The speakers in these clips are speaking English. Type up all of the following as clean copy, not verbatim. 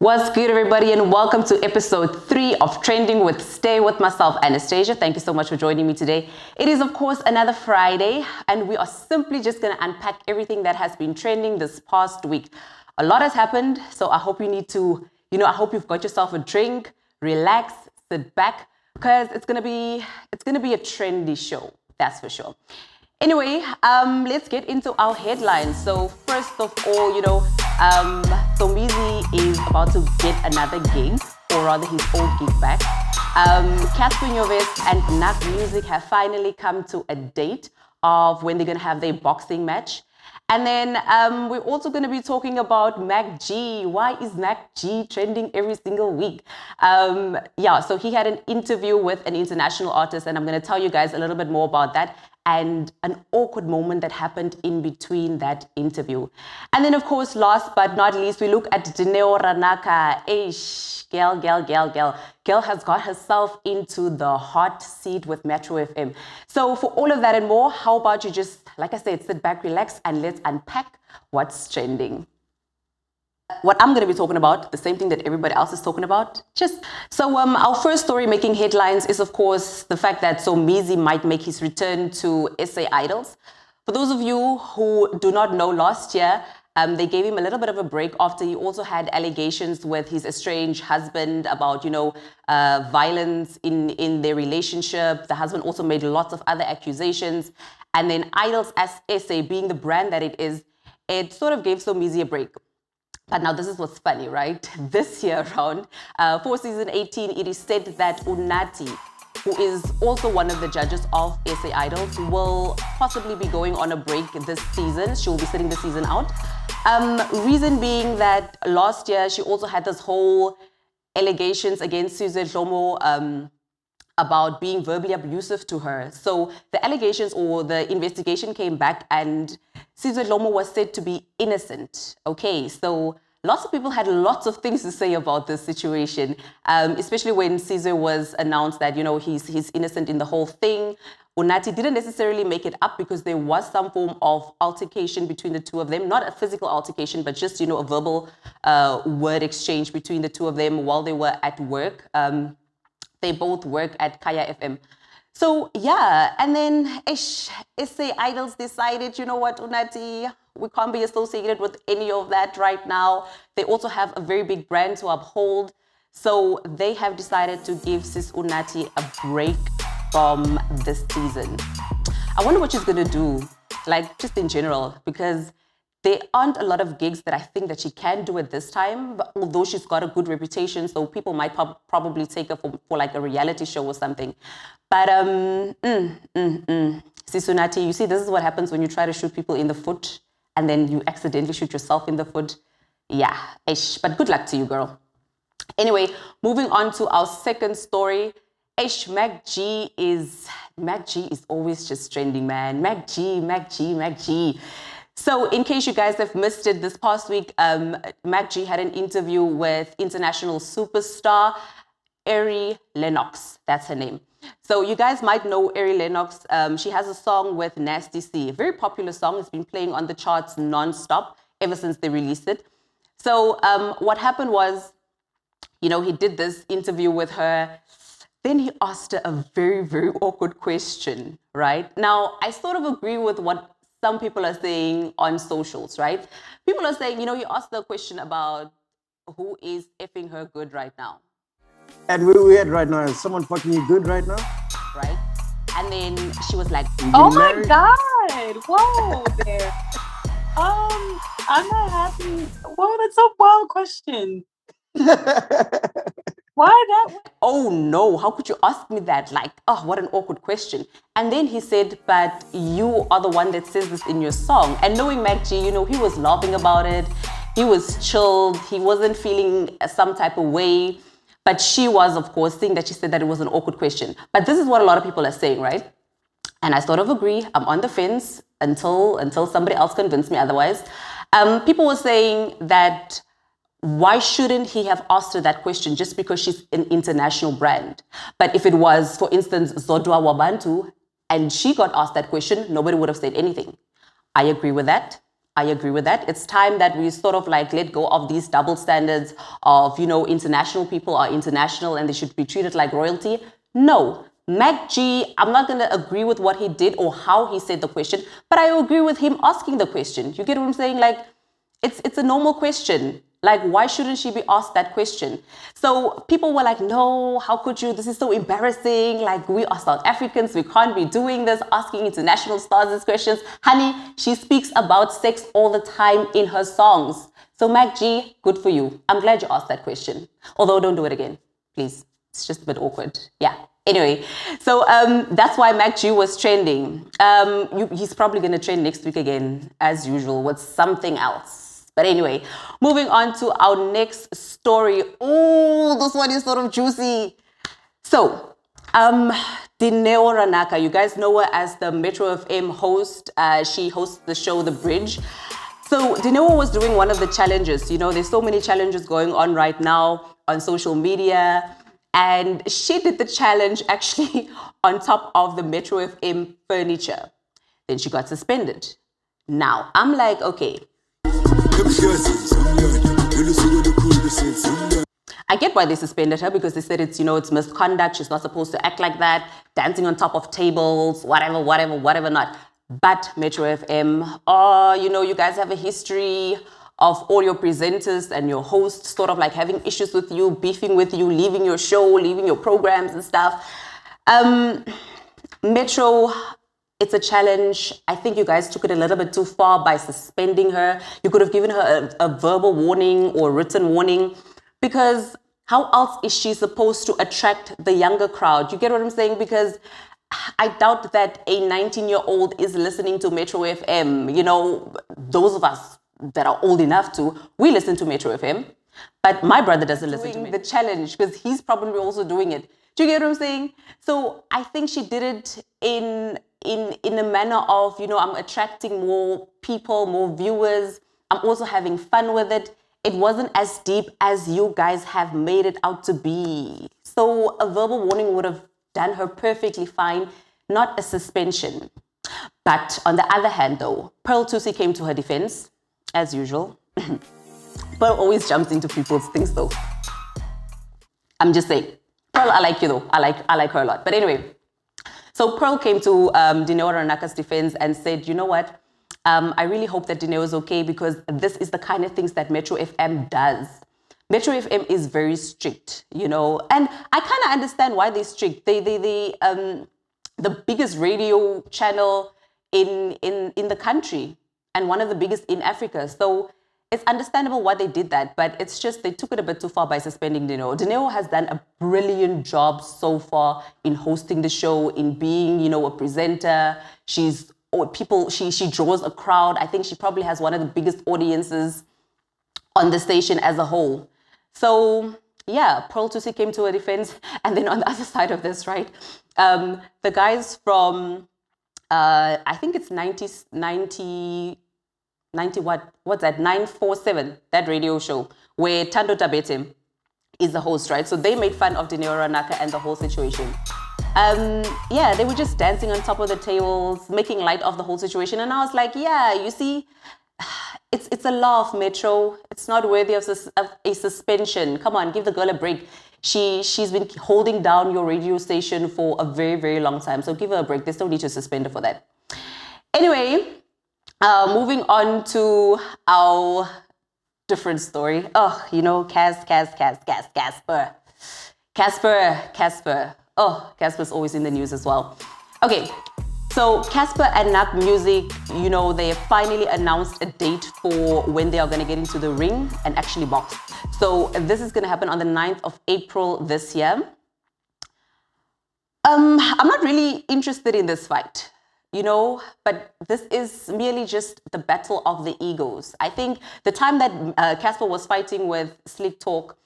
What's good, everybody, and welcome to episode 3 of Trending with Stay with myself, Anastasia. Thank you so much for joining me today. It is, of course, another Friday, and we are simply just going to unpack everything that has been trending this past week. A lot has happened, so I hope you need to, I hope you've got yourself a drink, relax, sit back, because it's gonna be a trendy show, that's for sure. Anyway, let's get into our headlines. So first of all, Somizi is about to get another gig, or rather his old gig back. Casper Nyovest and MacG Music have finally come to a date of when they're going to have their boxing match. And then we're also going to be talking about MacG. Why is MacG trending every single week? So he had an interview with an international artist, and I'm going to tell you guys a little bit more about that and an awkward moment that happened in between that interview. And then, of course, last but not least, we look at Dineoranaka. Girl has got herself into the hot seat with Metro FM. So for all of that and more, how about you just, like I said, sit back, relax, and let's unpack what's trending. What I'm going to be talking about, the same thing that everybody else is talking about. Our first story making headlines is, of course, the fact that Somizi might make his return to SA Idols. For those of you who do not know, last year, they gave him a little bit of a break after he also had allegations with his estranged husband about, violence in their relationship. The husband also made lots of other accusations. And then Idols as SA, being the brand that it is, it sort of gave Somizi a break. But now this is what's funny, right? This year around, for season 18, it is said that Unati, who is also one of the judges of SA Idols, will possibly be going on a break this season. She will be sitting the season out. Reason being that last year, she also had this whole allegations against Sizwe Dlomo about being verbally abusive to her. So the allegations or the investigation came back and Sizwe Dlomo was said to be innocent. Okay, so lots of people had lots of things to say about this situation, especially when Sizwe was announced that, he's innocent in the whole thing. Unati didn't necessarily make it up because there was some form of altercation between the two of them, not a physical altercation, but just, a verbal word exchange between the two of them while they were at work. They both work at Kaya FM. So, yeah, and then SA Idols decided, you know what, Unati, we can't be associated with any of that right now. They also have a very big brand to uphold. So they have decided to give Sis Unati a break from this season. I wonder what she's going to do, like just in general, because there aren't a lot of gigs that I think that she can do at this time, but although she's got a good reputation, so people might probably take her for like a reality show or something. But Sisunati, you see, this is what happens when you try to shoot people in the foot and then you accidentally shoot yourself in the foot. Yeah, but good luck to you, girl. Anyway, moving on to our second story. MacG is always just trending, man. MacG. So in case you guys have missed it, this past week, MacG had an interview with international superstar Lennox. That's her name. So you guys might know Lennox. She has a song with Nasty C, a very popular song. It's been playing on the charts non-stop ever since they released it. So what happened was, he did this interview with her. Then he asked her a very, very awkward question, right? Now, I sort of agree with what some people are saying on socials, right? People are saying, he asked the question about who is effing her good right now. And where we at right now? Is someone fucking you good right now? Right? And then she was like, oh my God, whoa there. I'm not happy. Whoa, that's a wild question. Why that? Oh no, how could you ask me that? Like, oh, what an awkward question. And then he said, but you are the one that says this in your song. And knowing MacG, he was laughing about it. He was chilled. He wasn't feeling some type of way. But she was, of course, saying that she said that it was an awkward question. But this is what a lot of people are saying, right? And I sort of agree. I'm on the fence until somebody else convinced me otherwise. People were saying that why shouldn't he have asked her that question just because she's an international brand? But if it was, for instance, Zodwa Wabantu, and she got asked that question, nobody would have said anything. I agree with that. I agree with that. It's time that we sort of like let go of these double standards of, international people are international and they should be treated like royalty. No. MacG, I'm not going to agree with what he did or how he said the question, but I agree with him asking the question. You get what I'm saying? Like, it's a normal question. Like, why shouldn't she be asked that question? So people were like, no, how could you? This is so embarrassing. Like, we are South Africans. We can't be doing this, asking international stars these questions. Honey, she speaks about sex all the time in her songs. So MacG, good for you. I'm glad you asked that question. Although don't do it again, please. It's just a bit awkward. Yeah. Anyway, so that's why MacG was trending. He's probably going to trend next week again, as usual, with something else. But anyway, moving on to our next story. Oh, this one is sort of juicy. So, Dineoranaka, you guys know her as the Metro FM host. She hosts the show The Bridge. So Dineo was doing one of the challenges. There's so many challenges going on right now on social media. And she did the challenge actually on top of the Metro FM furniture. Then she got suspended. Now, I'm like, okay. I get why they suspended her because they said it's misconduct. She's not supposed to act like that, dancing on top of tables, whatever not. But Metro FM, you guys have a history of all your presenters and your hosts sort of like having issues with you, beefing with you, leaving your show, leaving your programs and stuff. Metro, it's a challenge. I think you guys took it a little bit too far by suspending her. You could have given her a verbal warning or written warning, because how else is she supposed to attract the younger crowd? You get what I'm saying? Because I doubt that a 19-year-old is listening to Metro FM. Those of us that are old enough we listen to Metro FM. But my brother doesn't listen to the challenge because he's probably also doing it. Do you get what I'm saying? So I think she did it in a manner of, I'm attracting more people, more viewers. I'm also having fun with it. It wasn't as deep as you guys have made it out to be. So a verbal warning would have done her perfectly fine, not a suspension. But on the other hand, though, Pearl Thusi came to her defense, as usual. Pearl always jumps into people's things, though. I'm just saying. Pearl, I like you, though. I like her a lot. But anyway, so Pearl came to Dineoranaka's defense and said, you know what? I really hope that Dineo is okay, because this is the kind of things that Metro FM does. Metro FM is very strict, and I kind of understand why they're strict. They the biggest radio channel in the country and one of the biggest in Africa. So it's understandable why they did that, but it's just they took it a bit too far by suspending Dineo. Dineo has done a brilliant job so far in hosting the show, in being, a presenter. She draws a crowd. I think she probably has one of the biggest audiences on the station as a whole. So yeah, Pearl Thusi came to her defense. And then on the other side of this, right, the guys from, I think it's 90 what's that, 947, that radio show, where Tando Tabete is the host, right? So they made fun of Dineoranaka and the whole situation. They were just dancing on top of the tables, making light of the whole situation. And I was like, yeah, you see, it's a laugh, Metro. It's not worthy of a suspension. Come on, give the girl a break. She's been holding down your radio station for a very, very long time. So give her a break. There's no need to suspend her for that. Anyway, moving on to our different story. Oh, Casper. Oh, Casper's always in the news as well. Okay, so Casper and MacG Music, they have finally announced a date for when they are going to get into the ring and actually box. So this is going to happen on the 9th of April this year. I'm not really interested in this fight, but this is merely just the battle of the egos. I think the time that Casper was fighting with Slick Talk,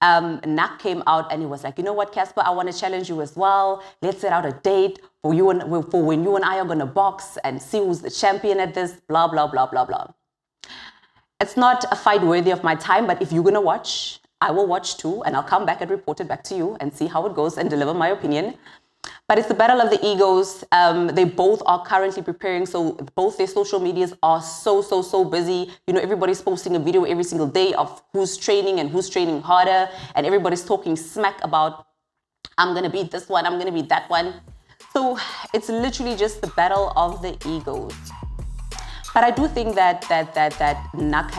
Nak came out and he was like, you know what, Casper, I want to challenge you as well. Let's set out a date for when you and I are going to box and see who's the champion at this, blah, blah, blah, blah, blah. It's not a fight worthy of my time, but if you're going to watch, I will watch too, and I'll come back and report it back to you and see how it goes and deliver my opinion. But it's the battle of the egos. They both are currently preparing. So both their social medias are so busy. You know, everybody's posting a video every single day of who's training and who's training harder. And everybody's talking smack about, I'm going to beat this one, I'm going to beat that one. So it's literally just the battle of the egos. But I do think that Nak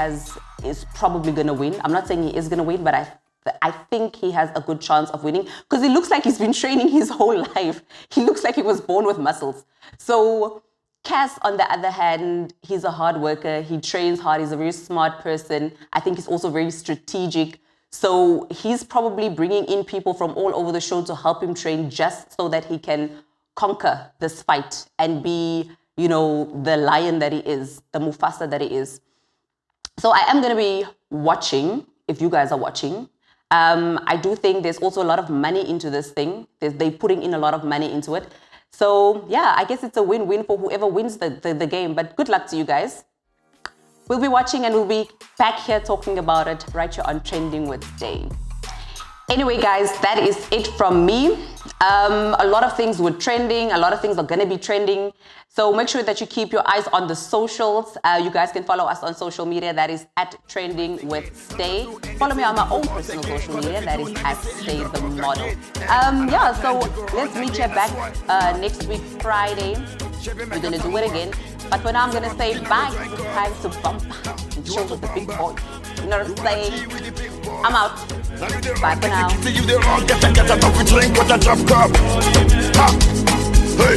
is probably going to win. I'm not saying he is going to win, but I think he has a good chance of winning because he looks like he's been training his whole life. He looks like he was born with muscles. So Cass, on the other hand, he's a hard worker. He trains hard. He's a very smart person. I think he's also very strategic. So he's probably bringing in people from all over the show to help him train just so that he can conquer this fight and be, you know, the lion that he is, the Mufasa that he is. So I am going to be watching, if you guys are watching. I do think there's also a lot of money into this thing. They're putting in a lot of money into it. So yeah, I guess it's a win-win for whoever wins the game. But good luck to you guys. We'll be watching and we'll be back here talking about it right here on Trending with Dave. Anyway, guys, that is it from me. A lot of things were trending. A lot of things are going to be trending. So make sure that you keep your eyes on the socials. You guys can follow us on social media. That is at Trending with Stay. Follow me on my own personal social media. That is at Stay the Model. Yeah, so let's meet you back next week, Friday. We're going to do it again. But for now, I'm going to say bye. Time to bump and chill with the big boy. You know what I'm saying? I'm out. Bye for now. Hey.